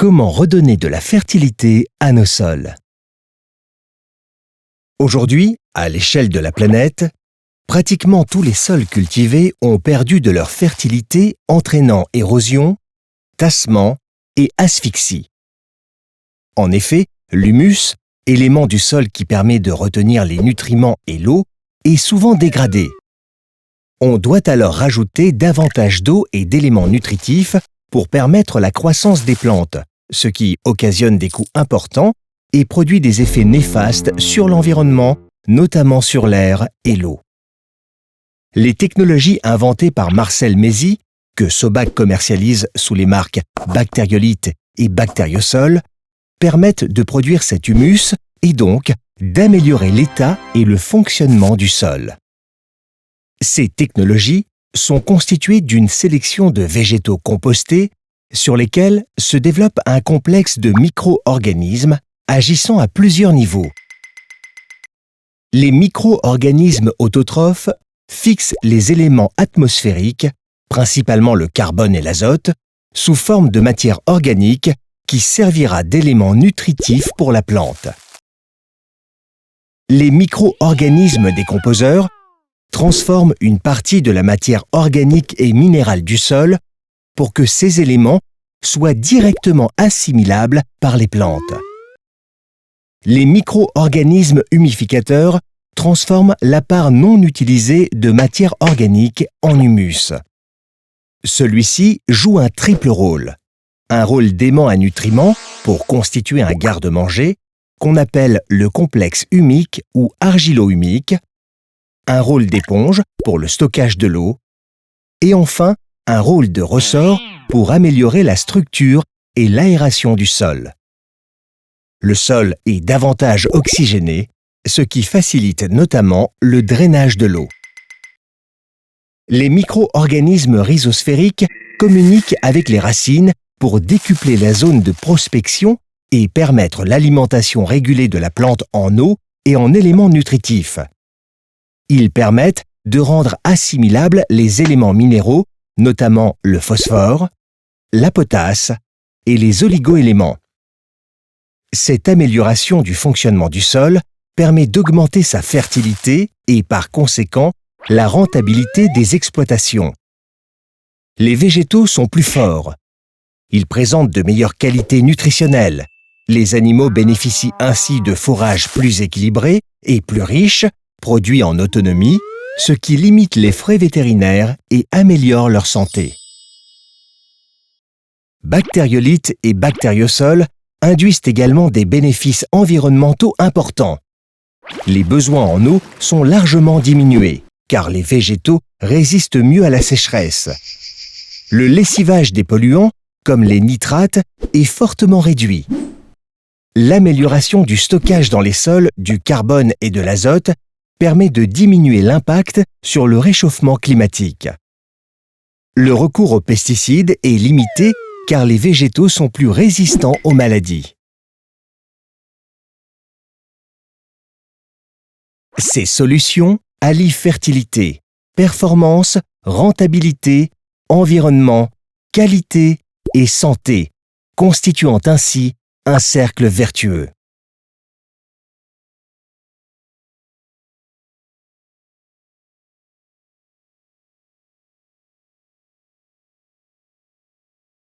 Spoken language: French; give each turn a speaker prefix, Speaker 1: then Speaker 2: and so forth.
Speaker 1: Comment redonner de la fertilité à nos sols? Aujourd'hui, à l'échelle de la planète, pratiquement tous les sols cultivés ont perdu de leur fertilité, entraînant érosion, tassement et asphyxie. En effet, l'humus, élément du sol qui permet de retenir les nutriments et l'eau, est souvent dégradé. On doit alors rajouter davantage d'eau et d'éléments nutritifs pour permettre la croissance des plantes, ce qui occasionne des coûts importants et produit des effets néfastes sur l'environnement, notamment sur l'air et l'eau. Les technologies inventées par Marcel Mézy, que Sobac commercialise sous les marques Bactériolite et Bactériosol, permettent de produire cet humus et donc d'améliorer l'état et le fonctionnement du sol. Ces technologies sont constituées d'une sélection de végétaux compostés sur lesquels se développe un complexe de micro-organismes agissant à plusieurs niveaux. Les micro-organismes autotrophes fixent les éléments atmosphériques, principalement le carbone et l'azote, sous forme de matière organique qui servira d'élément nutritif pour la plante. Les micro-organismes décomposeurs transforment une partie de la matière organique et minérale du sol pour que ces éléments soient directement assimilables par les plantes. Les micro-organismes humificateurs transforment la part non utilisée de matière organique en humus. Celui-ci joue un triple rôle. Un rôle d'aimant à nutriments pour constituer un garde-manger, qu'on appelle le complexe humique ou argilo-humique, un rôle d'éponge pour le stockage de l'eau, et enfin un rôle de ressort pour améliorer la structure et l'aération du sol. Le sol est davantage oxygéné, ce qui facilite notamment le drainage de l'eau. Les micro-organismes rhizosphériques communiquent avec les racines pour décupler la zone de prospection et permettre l'alimentation régulée de la plante en eau et en éléments nutritifs. Ils permettent de rendre assimilables les éléments minéraux, notamment le phosphore, la potasse et les oligo-éléments. Cette amélioration du fonctionnement du sol permet d'augmenter sa fertilité et par conséquent la rentabilité des exploitations. Les végétaux sont plus forts. Ils présentent de meilleures qualités nutritionnelles. Les animaux bénéficient ainsi de fourrages plus équilibrés et plus riches, produits en autonomie, ce qui limite les frais vétérinaires et améliore leur santé. Bactériolite et Bactériosol induisent également des bénéfices environnementaux importants. Les besoins en eau sont largement diminués, car les végétaux résistent mieux à la sécheresse. Le lessivage des polluants, comme les nitrates, est fortement réduit. L'amélioration du stockage dans les sols du carbone et de l'azote permet de diminuer l'impact sur le réchauffement climatique. Le recours aux pesticides est limité car les végétaux sont plus résistants aux maladies. Ces solutions allient fertilité, performance, rentabilité, environnement, qualité et santé, constituant ainsi un cercle vertueux.